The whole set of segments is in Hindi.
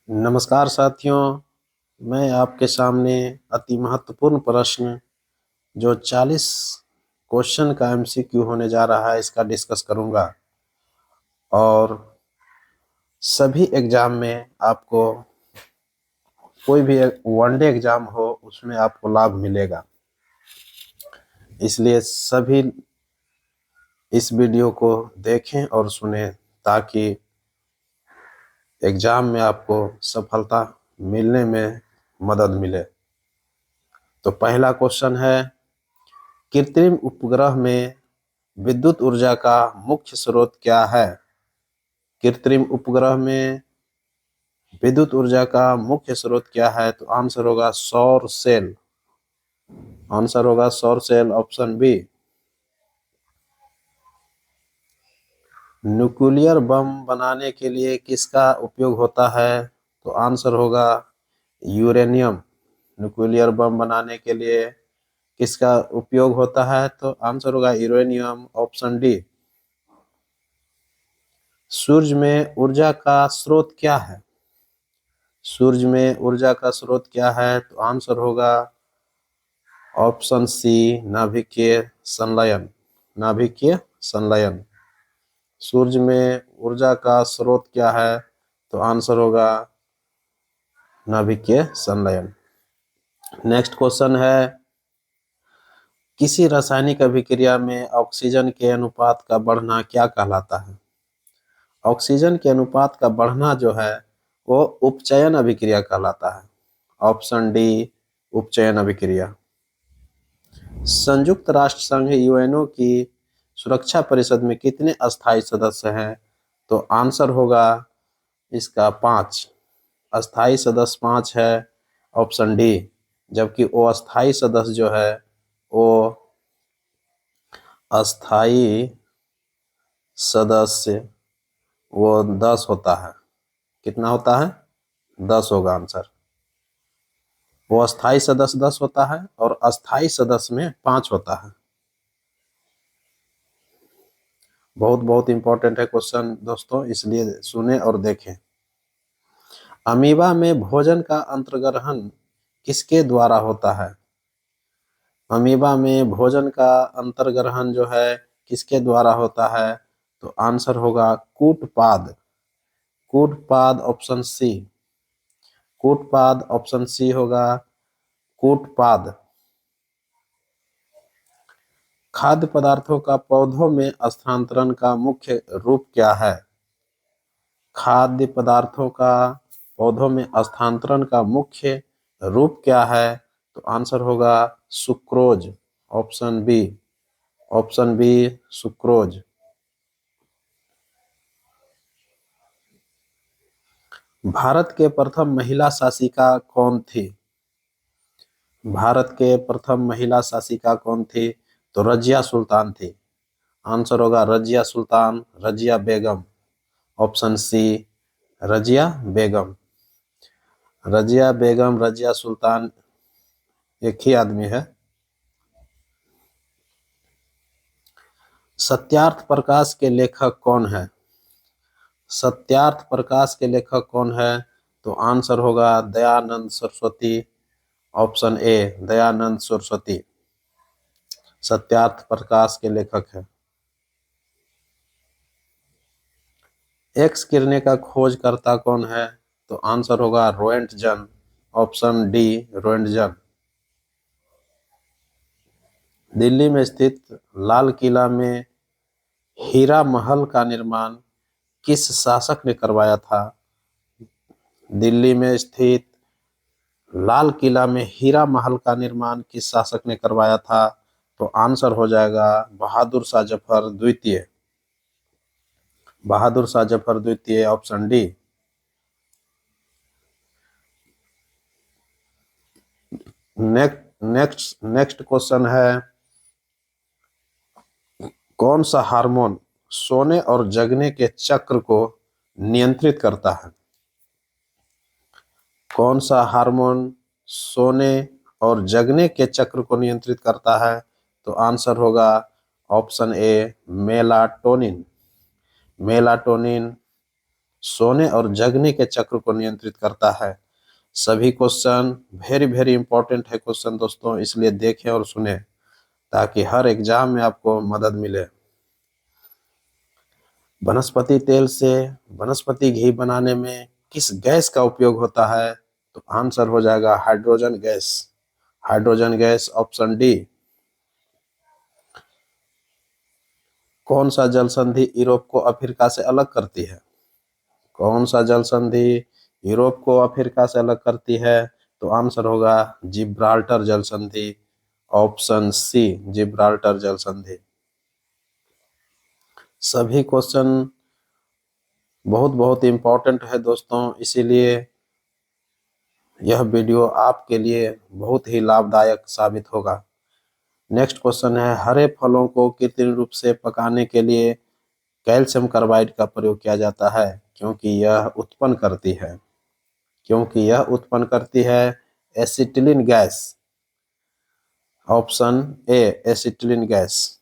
नमस्कार साथियों, मैं आपके सामने अति महत्वपूर्ण प्रश्न जो 40 क्वेश्चन का एमसीक्यू होने जा रहा है इसका डिस्कस करूंगा। और सभी एग्जाम में आपको कोई भी वनडे एग्जाम हो उसमें आपको लाभ मिलेगा, इसलिए सभी इस वीडियो को देखें और सुनें ताकि एग्जाम में आपको सफलता मिलने में मदद मिले। तो पहला क्वेश्चन है, कृत्रिम उपग्रह में विद्युत ऊर्जा का मुख्य स्रोत क्या है? कृत्रिम उपग्रह में विद्युत ऊर्जा का मुख्य स्रोत क्या है? तो आंसर होगा सौर सेल। आंसर होगा सौर cell, option B. Nuclear bomb बनाने के लिए किसका उपयोग होता है? तो आंसर होगा यूरेनियम। न्यूक्लियर बम बनाने के लिए किसका उपयोग होता है? तो आंसर होगा यूरेनियम, ऑप्शन डी। सूर्य में ऊर्जा का स्रोत क्या है? सूर्य में ऊर्जा का स्रोत क्या है? तो आंसर होगा ऑप्शन सी, नाभिकीय संलयन। नाभिकीय संलयन। सूर्य में ऊर्जा का स्रोत क्या है? तो आंसर होगा नाभिकीय संलयन। नेक्स्ट क्वेश्चन है, किसी रासायनिक अभिक्रिया में ऑक्सीजन के अनुपात का बढ़ना क्या कहलाता है? ऑक्सीजन के अनुपात का बढ़ना जो है वो उपचयन अभिक्रिया कहलाता है। ऑप्शन डी, उपचयन अभिक्रिया। संयुक्त राष्ट्र संघ यूएनओ की सुरक्षा परिषद में कितने अस्थायी सदस्य हैं? तो आंसर होगा इसका 5। अस्थायी सदस्य 5 है, ऑप्शन डी। जबकि वो अस्थायी सदस्य जो है वो अस्थायी सदस्य वो 10 होता है। कितना होता है? 10 होगा आंसर। वो अस्थायी सदस्य 10 होता है और अस्थायी सदस्य में 5 होता है। बहुत बहुत इंपॉर्टेंट है क्वेश्चन दोस्तों, इसलिए सुने और देखें। अमीबा में भोजन का अंतर्ग्रहण किसके द्वारा होता है? अमीबा में भोजन का अंतर्ग्रहण जो है किसके द्वारा होता है? तो आंसर होगा कूटपाद। कूटपाद, ऑप्शन सी। कूटपाद, ऑप्शन सी होगा कूटपाद। खाद्य पदार्थों का पौधों में स्थानांतरण का मुख्य रूप क्या है? खाद्य पदार्थों का पौधों में स्थानांतरण का मुख्य रूप क्या है? तो आंसर होगा sucrose, option B. Option B, sucrose. भारत के प्रथम महिला शासिका कौन थी? भारत के प्रथम महिला शासिका कौन थी? तो रजिया सुल्तान थी। आंसर होगा रजिया सुल्तान, रजिया बेगम। ऑप्शन सी, रजिया बेगम। रजिया बेगम, रजिया सुल्तान एक ही आदमी है। सत्यार्थ प्रकाश के लेखक कौन है? सत्यार्थ प्रकाश के लेखक कौन है? तो आंसर होगा दयानंद सरस्वती। ऑप्शन ए, दयानंद सरस्वती सत्यार्थ प्रकाश के लेखक है। एक्स किरणें का खोजकर्ता कौन है? तो आंसर होगा Roentgen. Option D, Roentgen. Delhi में स्थित लाल किला में हीरा महल का निर्माण किस शासक ने करवाया था? दिल्ली में स्थित लाल किला में हीरा महल का निर्माण किस शासक ने करवाया था? तो आंसर हो जाएगा बहादुर शाह जफर द्वितीय। बहादुर शाह जफर द्वितीय, ऑप्शन डी। नेक्स्ट क्वेश्चन है, कौन सा हार्मोन सोने और जगने के चक्र को नियंत्रित करता है? कौन सा हार्मोन सोने और जगने के चक्र को नियंत्रित करता है? तो आंसर होगा ऑप्शन ए, मेलाटोनिन। मेलाटोनिन सोने और जगने के चक्र को नियंत्रित करता है। सभी क्वेश्चन वेरी वेरी इंपॉर्टेंट है क्वेश्चन दोस्तों, इसलिए देखें और सुने ताकि हर एग्जाम में आपको मदद मिले। वनस्पति तेल से वनस्पति घी बनाने में किस गैस का उपयोग होता है? तो आंसर हो जाएगा hydrogen gas. Hydrogen gas option D. कौन सा जल संधि यूरोप को अफ्रीका से अलग करती है? कौन सा जल संधि यूरोप को अफ्रीका से अलग करती है? तो आंसर होगा जिब्राल्टर जल संधि। ऑप्शन सी, जिब्राल्टर जल संधि। सभी क्वेश्चन बहुत बहुत इंपॉर्टेंट है दोस्तों, इसीलिए यह वीडियो आपके लिए बहुत ही लाभदायक साबित होगा। नेक्स्ट क्वेश्चन है, हरे फलों को कृत्रिम रूप से पकाने के लिए कैल्शियम कार्बाइड का प्रयोग किया जाता है क्योंकि यह उत्पन्न करती है acetylene gas. Option A, acetylene gas.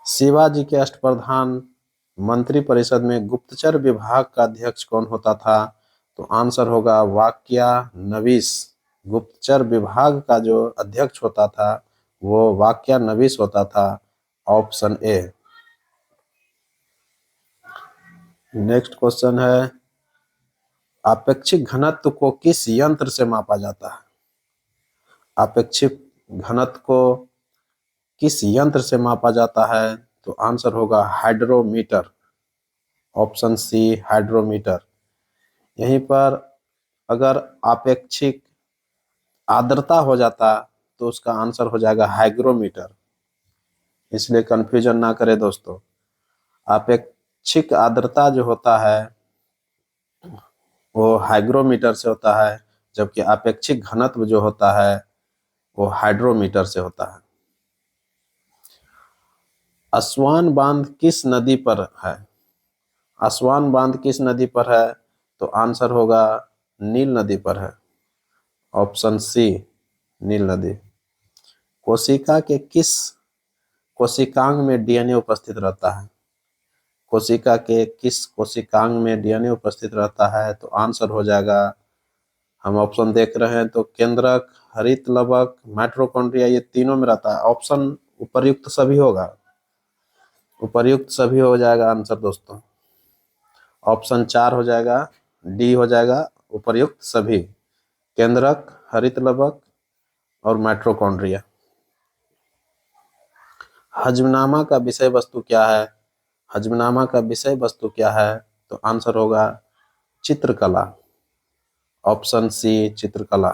Shivaji के अष्टप्रधान मंत्रिपरिषद में गुप्तचर विभाग का अध्यक्ष कौन होता था? तो आंसर होगा वाक्यानवीस। गुप्तचर विभाग का जो अध्यक्ष होता था वो वाक्यानवीस होता था। Option A. नेक्स्ट क्वेश्चन है, आपेक्षिक घनत्व को किस यंत्र से मापा जाता है? आपेक्षिक घनत्व को किस यंत्र से मापा जाता है? तो आंसर होगा हाइड्रोमीटर। Option C, hydrometer. यहीं पर अगर आपेक्षिक आर्द्रता हो जाता तो उसका आंसर हो जाएगा हाइग्रोमीटर, इसलिए कंफ्यूजन ना करें दोस्तों। आपेक्षिक आर्द्रता जो होता है वो हाइग्रोमीटर से होता है, जबकि आपेक्षिक घनत्व जो होता है वो हाइड्रोमीटर से होता है। असवान बांध किस नदी पर है? असवान बांध किस नदी पर है? तो आंसर होगा नील नदी पर है। ऑप्शन सी, नील नदी। कोशिका के किस कोशिकांग में डीएनए उपस्थित रहता है? कोशिका के किस कोशिकांग में डीएनए उपस्थित रहता है? तो आंसर हो जाएगा, हम ऑप्शन देख रहे हैं तो केंद्रक, हरित लवक, माइटोकॉन्ड्रिया, ये तीनों में रहता है। ऑप्शन उपर्युक्त सभी होगा, उपर्युक्त सभी हो जाएगा आंसर दोस्तों। ऑप्शन 4 हो जाएगा, डी हो जाएगा उपर्युक्त सभी, केंद्रक, हरित लवक और माइटोकॉन्ड्रिया। हजमनामा का विषय वस्तु क्या है? हजमनामा का विषय वस्तु क्या है? तो आंसर होगा चित्रकला। ऑप्शन सी, चित्रकला।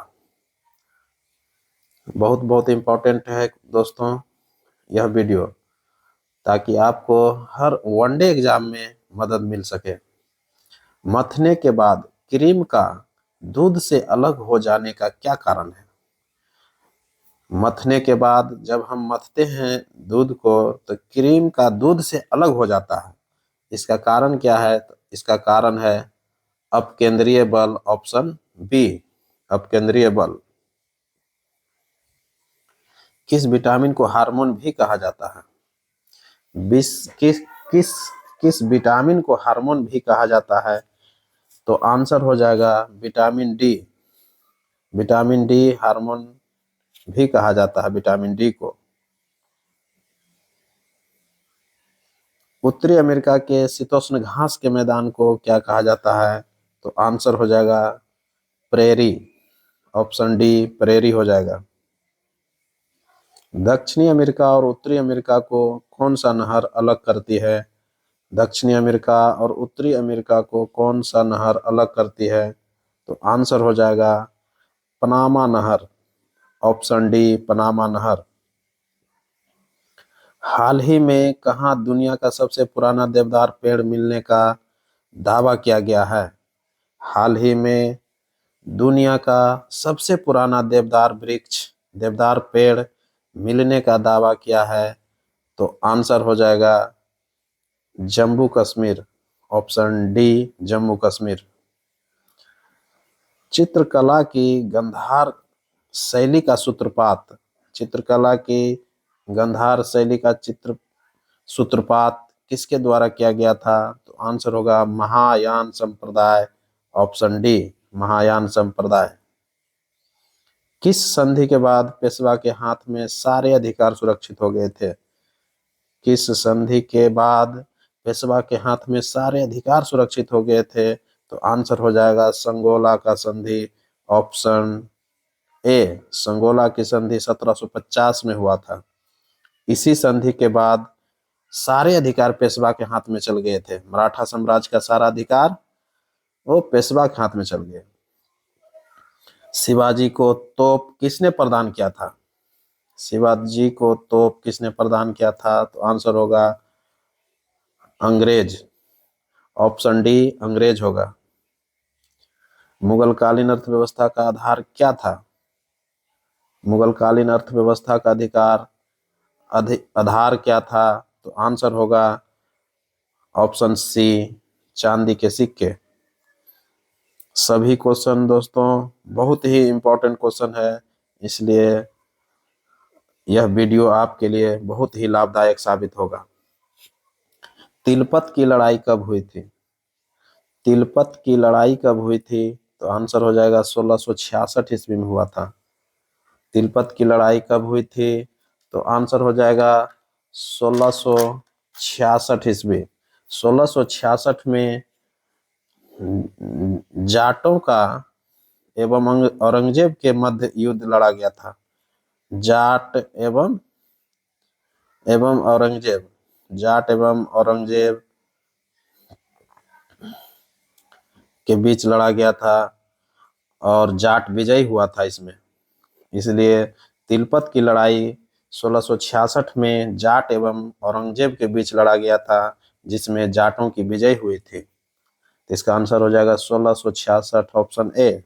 बहुत बहुत इंपॉर्टेंट है दोस्तों यह वीडियो, ताकि आपको हर वनडे एग्जाम में मदद मिल सके। मथने के बाद क्रीम का दूध से अलग हो जाने का क्या कारण है? मथने के बाद जब हम मथते हैं दूध को तो क्रीम का दूध से अलग हो जाता है, इसका कारण क्या है? तो इसका कारण है अपकेंद्रीय बल। ऑप्शन बी, अपकेंद्रीय बल। किस विटामिन को हार्मोन भी कहा जाता है? किस किस किस विटामिन को हार्मोन भी कहा जाता है? तो आंसर हो जाएगा vitamin D. Vitamin D hormone भी कहा जाता है, विटामिन डी को। उत्तरी अमेरिका के शीतोष्ण घास के मैदान को क्या कहा जाता है? तो आंसर हो जाएगा प्रेरी। ऑप्शन डी, प्रेरी हो जाएगा। दक्षिणी अमेरिका और उत्तरी अमेरिका को कौन सा नहर अलग करती है? दक्षिणी अमेरिका और उत्तरी अमेरिका को कौन सा नहर अलग करती है? तो आंसर हो जाएगा पनामा नहर। ऑप्शन डी, पनामा नहर। हाल ही में कहाँ दुनिया का सबसे पुराना देवदार पेड़ मिलने का दावा किया गया है? हाल ही में दुनिया का सबसे पुराना देवदार पेड़ मिलने का दावा किया है? तो आंसर हो जाएगा जम्मू कश्मीर। Option D, Jammu Kashmir. चित्रकला की गंधार शैली का सूत्रपात, चित्रकला की गंधार शैली का सूत्रपात किसके द्वारा किया गया था? तो आंसर होगा महायान संप्रदाय, ऑप्शन डी महायान संप्रदाय। किस संधि के बाद पेशवा के हाथ में सारे अधिकार सुरक्षित हो गए थे? किस संधि के बाद पेशवा के हाथ में सारे अधिकार सुरक्षित हो गए थे? तो आंसर हो जाएगा संगोला का संधि, ऑप्शन ए संगोला की संधि 1750 में हुआ था। इसी संधि के बाद सारे अधिकार पेशवा के हाथ में चल गए थे। मराठा साम्राज्य का सारा अधिकार वो पेशवा के हाथ में चल गए। शिवाजी को तोप किसने प्रदान किया था? शिवाजी को तोप किसने प्रदान किया था? तो आंसर होगा अंग्रेज, ऑप्शन डी अंग्रेज होगा। मुगल कालीन अर्थव्यवस्था का आधार क्या था? मुगल कालीन अर्थव्यवस्था का आधार क्या था? तो आंसर होगा ऑप्शन सी चांदी के सिक्के। सभी क्वेश्चन दोस्तों बहुत ही इंपॉर्टेंट क्वेश्चन है, इसलिए यह वीडियो आपके लिए बहुत ही लाभदायक साबित होगा। तिलपत की लड़ाई कब हुई थी? तिलपत की लड़ाई कब हुई थी? तो आंसर हो जाएगा 1666 ईस्वी में हुआ था। तिलपत की लड़ाई कब हुई थी? तो आंसर हो जाएगा 1666 ईस्वी। 1666 में जाटों का एवं औरंगजेब के मध्य युद्ध लड़ा गया था। जाट एवं औरंगजेब, जाट एवं औरंगजेब के बीच लड़ा गया था और जाट विजयी हुआ था इसमें। इसलिए तिलपत की लड़ाई 1666 में जाट एवं औरंगजेब के बीच लड़ा गया था, जिसमें जाटों की विजय हुई थी। तो इसका आंसर हो जाएगा 1666, ऑप्शन ए।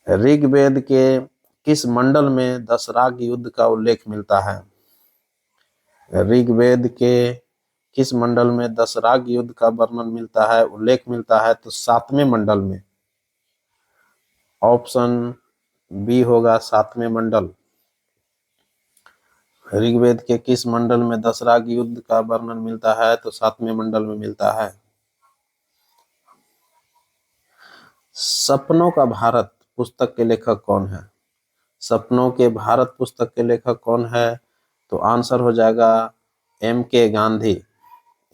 ऋग्वेद के किस मंडल में दशराग युद्ध का उल्लेख मिलता है? ऋग्वेद के किस मंडल में दशराग युद्ध का वर्णन मिलता है, उल्लेख मिलता है? तो 7वें मंडल में, ऑप्शन बी होगा 7वें मंडल। ऋग्वेद के किस मंडल में दशराग युद्ध का वर्णन मिलता है? तो 7वें मंडल में मिलता है। सपनों का भारत पुस्तक के लेखक कौन है? सपनों के भारत पुस्तक के लेखक कौन है? तो आंसर हो जाएगा एम के गांधी।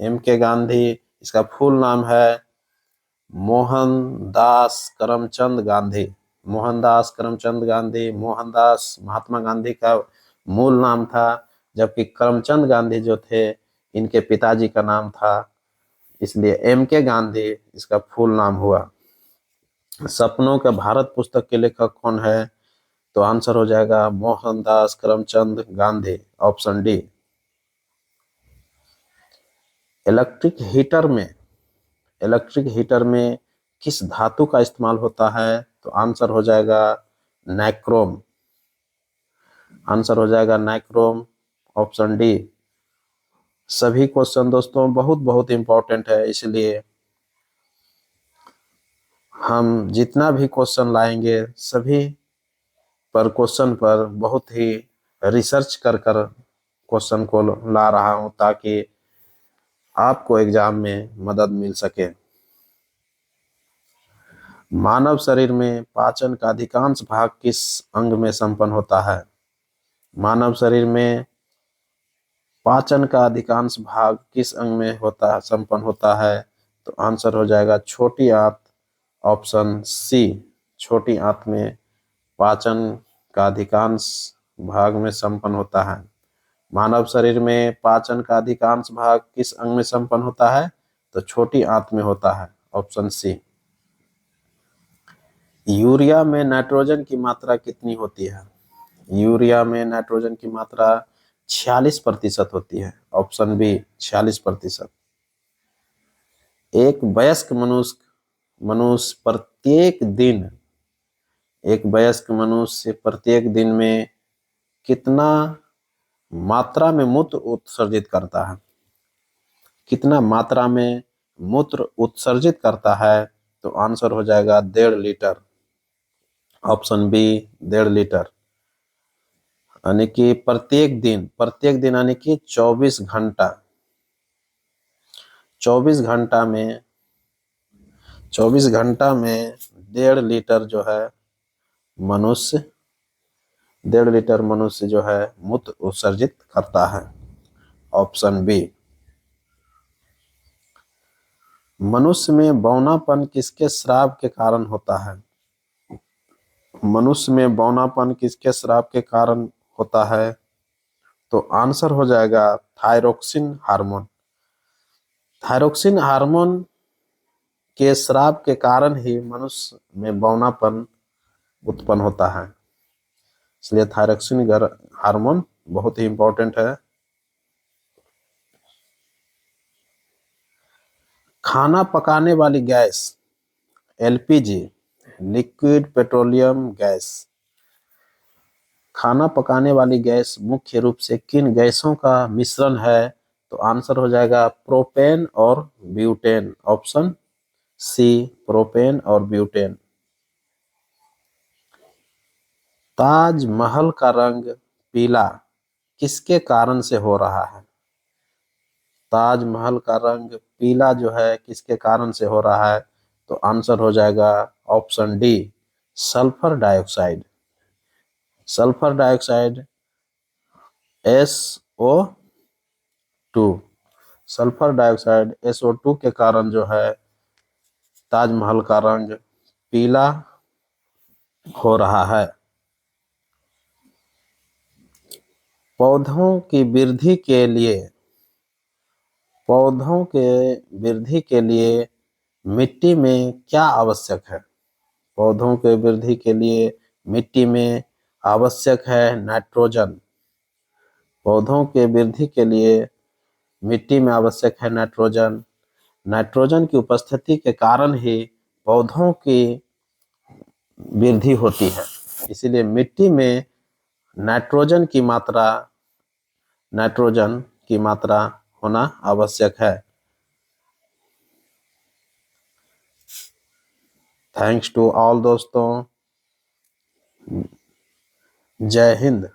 एम के गांधी, इसका फुल नाम है मोहनदास करमचंद गांधी। मोहनदास करमचंद गांधी, मोहनदास महात्मा गांधी का मूल नाम था, जबकि करमचंद गांधी जो थे इनके पिताजी का नाम था, इसलिए एम के गांधी इसका फुल नाम हुआ। सपनों का भारत पुस्तक के लेखक कौन है? तो आंसर हो जाएगा Mohandas Karamchand Gandhi, option D. Electric heater में किस धातु का इस्तेमाल होता है? तो आंसर हो जाएगा नाइक्रोम। आंसर हो जाएगा नाइक्रोम, ऑप्शन डी। सभी क्वेश्चन दोस्तों बहुत बहुत इंपॉर्टेंट है, इसलिए हम जितना भी क्वेश्चन लाएंगे सभी पर क्वेश्चन पर बहुत ही रिसर्च कर क्वेश्चन को ला रहा हूं, ताकि आपको एग्जाम में मदद मिल सके। मानव शरीर में पाचन का अधिकांश भाग किस अंग में संपन्न होता है? मानव शरीर में पाचन का अधिकांश भाग किस अंग में संपन्न होता है? तो आंसर हो जाएगा छोटी आंत, ऑप्शन सी छोटी आंत में पाचन का अधिकांश भाग में संपन्न होता है। मानव शरीर में पाचन का अधिकांश भाग किस अंग में संपन्न होता है? तो छोटी आंत में होता है, ऑप्शन सी। यूरिया में नाइट्रोजन की मात्रा कितनी होती है? यूरिया में नाइट्रोजन की मात्रा 46% होती है, ऑप्शन बी 46%। एक वयस्क मनुष्य प्रत्येक दिन में कितना मात्रा में मूत्र उत्सर्जित करता है? कितना मात्रा में मूत्र उत्सर्जित करता है? तो आंसर हो जाएगा 1.5 लीटर, ऑप्शन बी 1.5 लीटर। यानी कि प्रत्येक दिन यानी कि 24 घंटा 24 घंटा में 1.5 लीटर जो है मनुष्य 1.5 लीटर मनुष्य जो है मूत्र उत्सर्जित करता है। Option B. मनुष्य में बौनापन किसके श्राप के कारण होता है? मनुष्य में बौनापन किसके श्राप के कारण होता है? तो आंसर हो जाएगा थायरोक्सिन हार्मोन। थायरोक्सिन हार्मोन के श्राप के कारण ही मनुष्य में बौनापन उत्पन्न होता है। इसलिए थायरोक्सिन हार्मोन बहुत ही इंपॉर्टेंट है। खाना पकाने वाली gas LPG, liquid petroleum gas, खाना पकाने वाली गैस मुख्य रूप से किन गैसों का मिश्रण है? तो आंसर हो जाएगा प्रोपेन और ब्यूटेन। ऑप्शन सी, प्रोपेन और ब्यूटेन। ताजमहल का रंग पीला किसके कारण से हो रहा है? ताजमहल का रंग पीला जो है किसके कारण से हो रहा है? तो आंसर हो जाएगा option D, sulphur dioxide. Sulphur dioxide SO2, sulphur dioxide SO2 के कारण जो है ताजमहल का रंग पीला हो रहा है। पौधों की वृद्धि के लिए मिट्टी में क्या आवश्यक है? पौधों के वृद्धि के लिए मिट्टी में आवश्यक है नाइट्रोजन। पौधों के वृद्धि के लिए मिट्टी में आवश्यक है नाइट्रोजन। नाइट्रोजन की उपस्थिति के कारण ही पौधों की वृद्धि होती है। इसीलिए मिट्टी में नाइट्रोजन की मात्रा होना आवश्यक है। थैंक्स टू ऑल दोस्तों। जय हिंद।